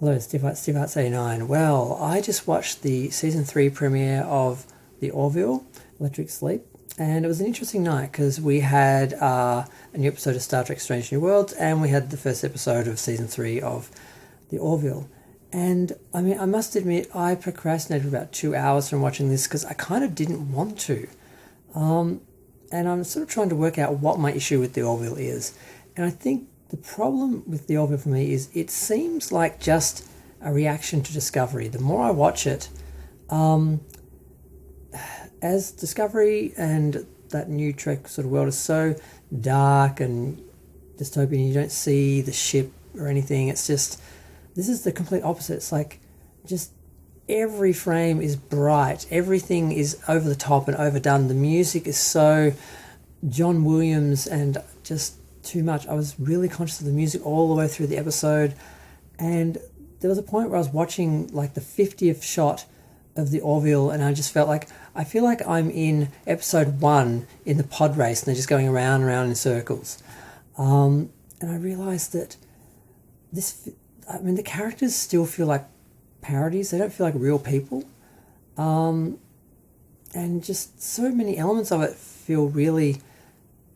Hello, Steve Arts 89. Well, I just watched the season 3 premiere of the Orville, Electric Sleep, and it was an interesting night because we had a new episode of Star Trek Strange New Worlds, and we had the first episode of season 3 of the Orville. And I mean, I must admit, I procrastinated about 2 hours from watching this because I kind of didn't want to. And I'm sort of trying to work out what my issue with the Orville is. And I think the problem with the Orville for me is it seems like just a reaction to Discovery. The more I watch it, as Discovery and that new Trek sort of world is so dark and dystopian, you don't see the ship or anything. It's just, this is the complete opposite. It's like just every frame is bright, everything is over the top and overdone. The music is so John Williams and just too much. I was really conscious of the music all the way through the episode, and there was a point where I was watching like the 50th shot of the Orville, and I just felt like I feel like I'm in episode 1 in the pod race, and they're just going around and around in circles. And I realised that the characters still feel like parodies. They don't feel like real people. And just so many elements of it feel really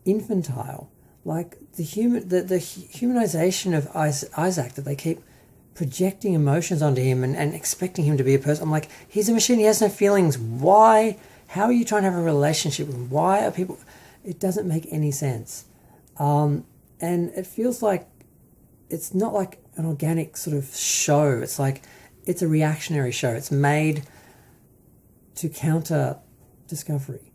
infantile. Like the humanization of Isaac, that they keep projecting emotions onto him and expecting him to be a person. I'm like, he's a machine, he has no feelings. Why? How are you trying to have a relationship with him? Why are people... It doesn't make any sense. And it feels like it's not like an organic sort of show. It's like it's a reactionary show. It's made to counter Discovery.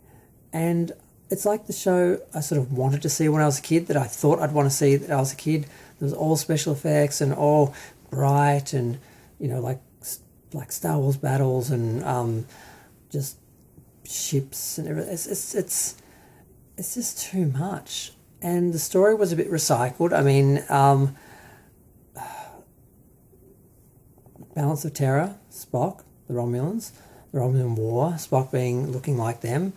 And it's like the show I sort of wanted to see when I was a kid, that I thought I'd want to see that I was a kid. There was all special effects and all bright and, like Star Wars battles and just ships and everything. It's just too much. And the story was a bit recycled. I mean, Balance of Terror, Spock, the Romulan War, Spock looking like them,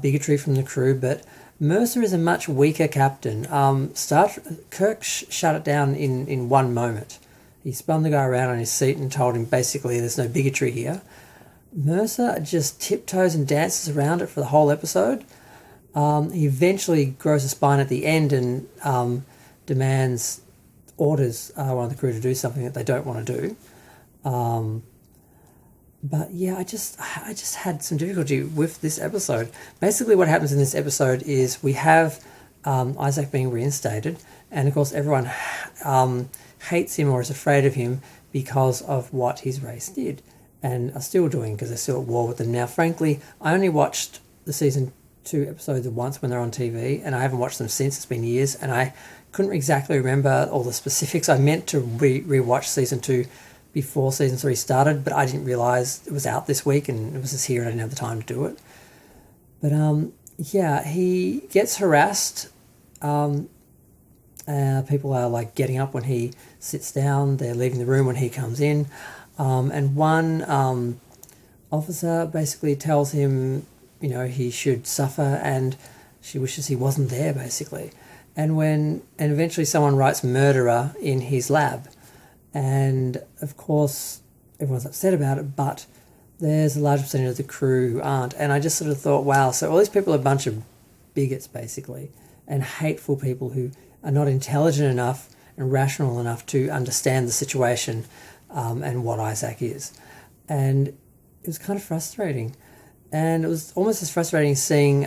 bigotry from the crew, but Mercer is a much weaker captain. Kirk shut it down in one moment. He spun the guy around on his seat and told him basically there's no bigotry here. Mercer just tiptoes and dances around it for the whole episode. He eventually grows a spine at the end and orders one of the crew to do something that they don't want to do. But yeah, I just had some difficulty with this episode. Basically what happens in this episode is we have Isaac being reinstated, and of course everyone hates him or is afraid of him because of what his race did, and are still doing, because they're still at war with them. Now, frankly, I only watched the season 2 episodes once when they're on TV, and I haven't watched them since. It's been years, and I couldn't exactly remember all the specifics. I meant to re-watch season 2 before season 3 started, but I didn't realise it was out this week and it was just here and I didn't have the time to do it. But yeah, he gets harassed. People are like getting up when he sits down. They're leaving the room when he comes in. And one officer basically tells him, he should suffer, and she wishes he wasn't there, basically. And eventually someone writes murderer in his lab. And of course, everyone's upset about it, but there's a large percentage of the crew who aren't. And I just sort of thought, wow, so all these people are a bunch of bigots, basically, and hateful people who are not intelligent enough and rational enough to understand the situation and what Isaac is. And it was kind of frustrating. And it was almost as frustrating seeing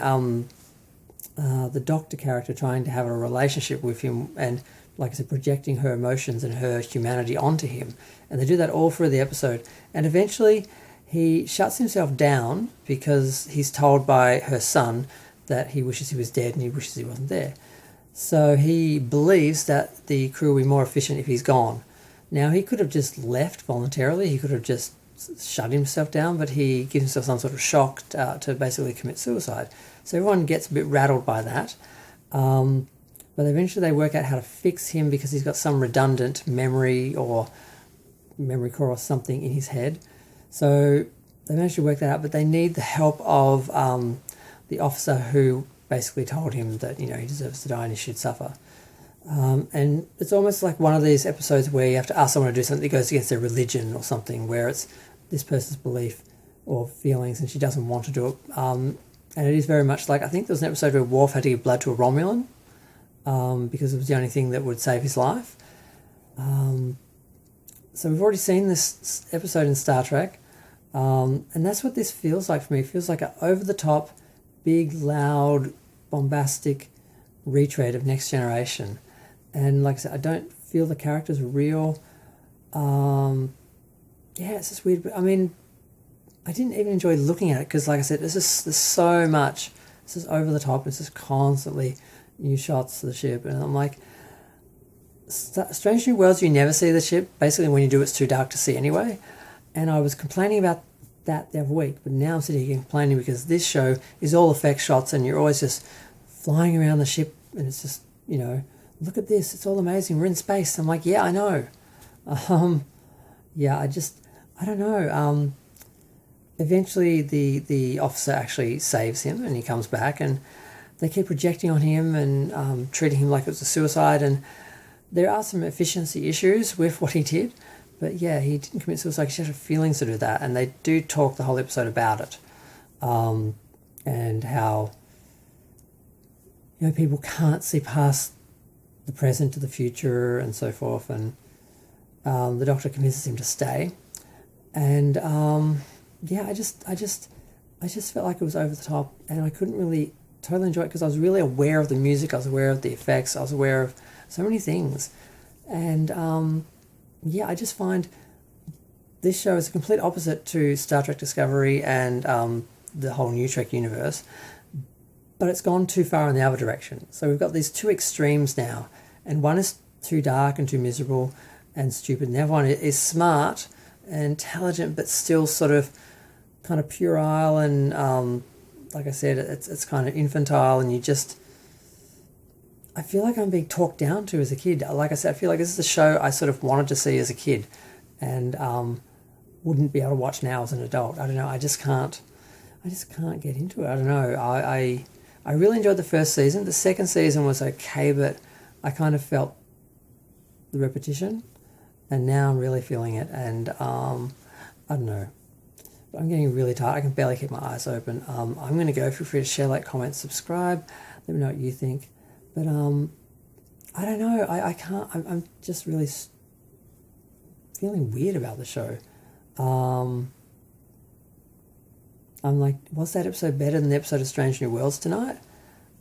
the doctor character trying to have a relationship with him and, like I said, projecting her emotions and her humanity onto him. And they do that all through the episode. And eventually he shuts himself down because he's told by her son that he wishes he was dead and he wishes he wasn't there. So he believes that the crew will be more efficient if he's gone. Now, he could have just left voluntarily. He could have just shut himself down, but he gives himself some sort of shock to basically commit suicide. So everyone gets a bit rattled by that. But eventually they work out how to fix him because he's got some redundant memory or memory core or something in his head. So they managed to work that out, but they need the help of the officer who basically told him that, he deserves to die and he should suffer. And it's almost like one of these episodes where you have to ask someone to do something that goes against their religion or something, where it's this person's belief or feelings and she doesn't want to do it. And it is very much like, I think there was an episode where Worf had to give blood to a Romulan because it was the only thing that would save his life. So we've already seen this episode in Star Trek, and that's what this feels like for me. It feels like an over-the-top, big, loud, bombastic retread of Next Generation. And like I said, I don't feel the characters real. It's just weird. But I mean, I didn't even enjoy looking at it because, like I said, there's so much. This is over the top. It's just constantly new shots of the ship, and I'm like, Strange New Worlds, you never see the ship. Basically, when you do, it's too dark to see anyway. And I was complaining about that the other week, but now I'm sitting here complaining because this show is all effect shots, and you're always just flying around the ship, and it's just, look at this, it's all amazing. We're in space. I'm like, yeah, I know. I don't know. Eventually, the officer actually saves him, and he comes back, and they keep projecting on him and treating him like it was a suicide. And there are some efficiency issues with what he did, but yeah, he didn't commit suicide. He had feelings to do that, and they do talk the whole episode about it, and how people can't see past the present to the future and so forth. And the Doctor convinces him to stay, and I just felt like it was over the top, and I couldn't really totally enjoy it because I was really aware of the music, I was aware of the effects, I was aware of so many things. And I just find this show is a complete opposite to Star Trek Discovery and the whole New Trek universe, but it's gone too far in the other direction. So we've got these two extremes now, and one is too dark and too miserable and stupid, and the other one is smart and intelligent but still sort of kind of puerile and like I said, it's kind of infantile, and I feel like I'm being talked down to as a kid. Like I said, I feel like this is the show I sort of wanted to see as a kid and wouldn't be able to watch now as an adult. I don't know, I just can't get into it. I don't know. I really enjoyed the first season. The second season was okay, but I kind of felt the repetition, and now I'm really feeling it, and I don't know. I'm getting really tired. I can barely keep my eyes open. I'm going to go. Feel free to share, like, comment, subscribe. Let me know what you think. But I don't know. I can't. I'm just really feeling weird about the show. I'm like, was that episode better than the episode of Strange New Worlds tonight?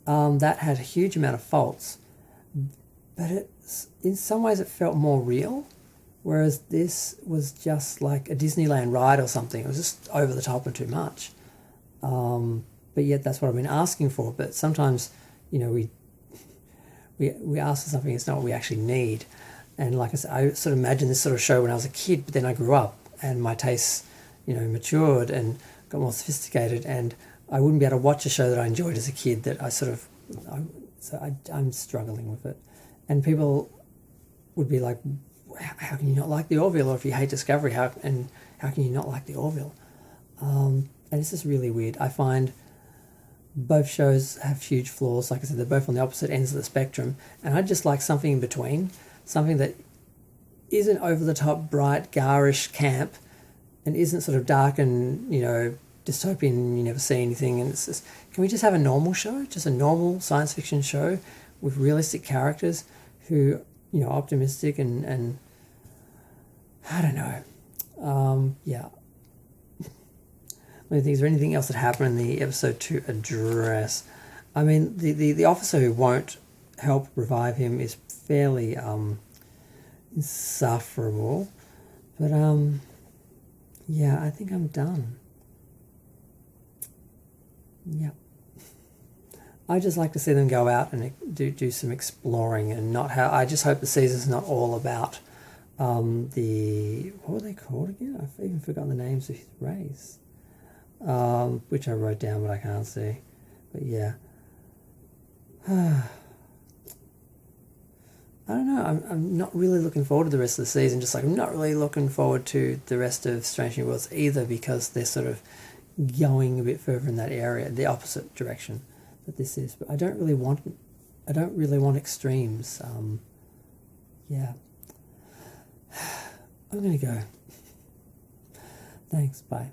That had a huge amount of faults, but in some ways it felt more real. Whereas this was just like a Disneyland ride or something. It was just over the top and too much. But yet that's what I've been asking for. But sometimes, we ask for something, it's not what we actually need. And like I said, I sort of imagined this sort of show when I was a kid, but then I grew up and my tastes, matured and got more sophisticated, and I wouldn't be able to watch a show that I enjoyed as a kid that I'm struggling with it. And people would be like, how can you not like the Orville? Or if you hate Discovery, how can you not like the Orville? And it's just really weird. I find both shows have huge flaws. Like I said, they're both on the opposite ends of the spectrum, and I'd just like something in between, something that isn't over the top, bright, garish camp, and isn't sort of dark and dystopian and you never see anything. And it's just, can we just have a normal show, just a normal science fiction show with realistic characters who optimistic and I don't know. Let me think, is there anything else that happened in the episode to address? I mean, the officer who won't help revive him is fairly insufferable. But I think I'm done. Yeah. I just like to see them go out and do some exploring, and not how. I just hope the season's not all about what were they called again? I've even forgotten the names of his race, which I wrote down but I can't see. But yeah, I don't know. I'm not really looking forward to the rest of the season. Just like I'm not really looking forward to the rest of Strange New Worlds either, because they're sort of going a bit further in that area, the opposite direction that this is. But I don't really want I don't really want extremes. Yeah. I'm going to go. Thanks. Bye.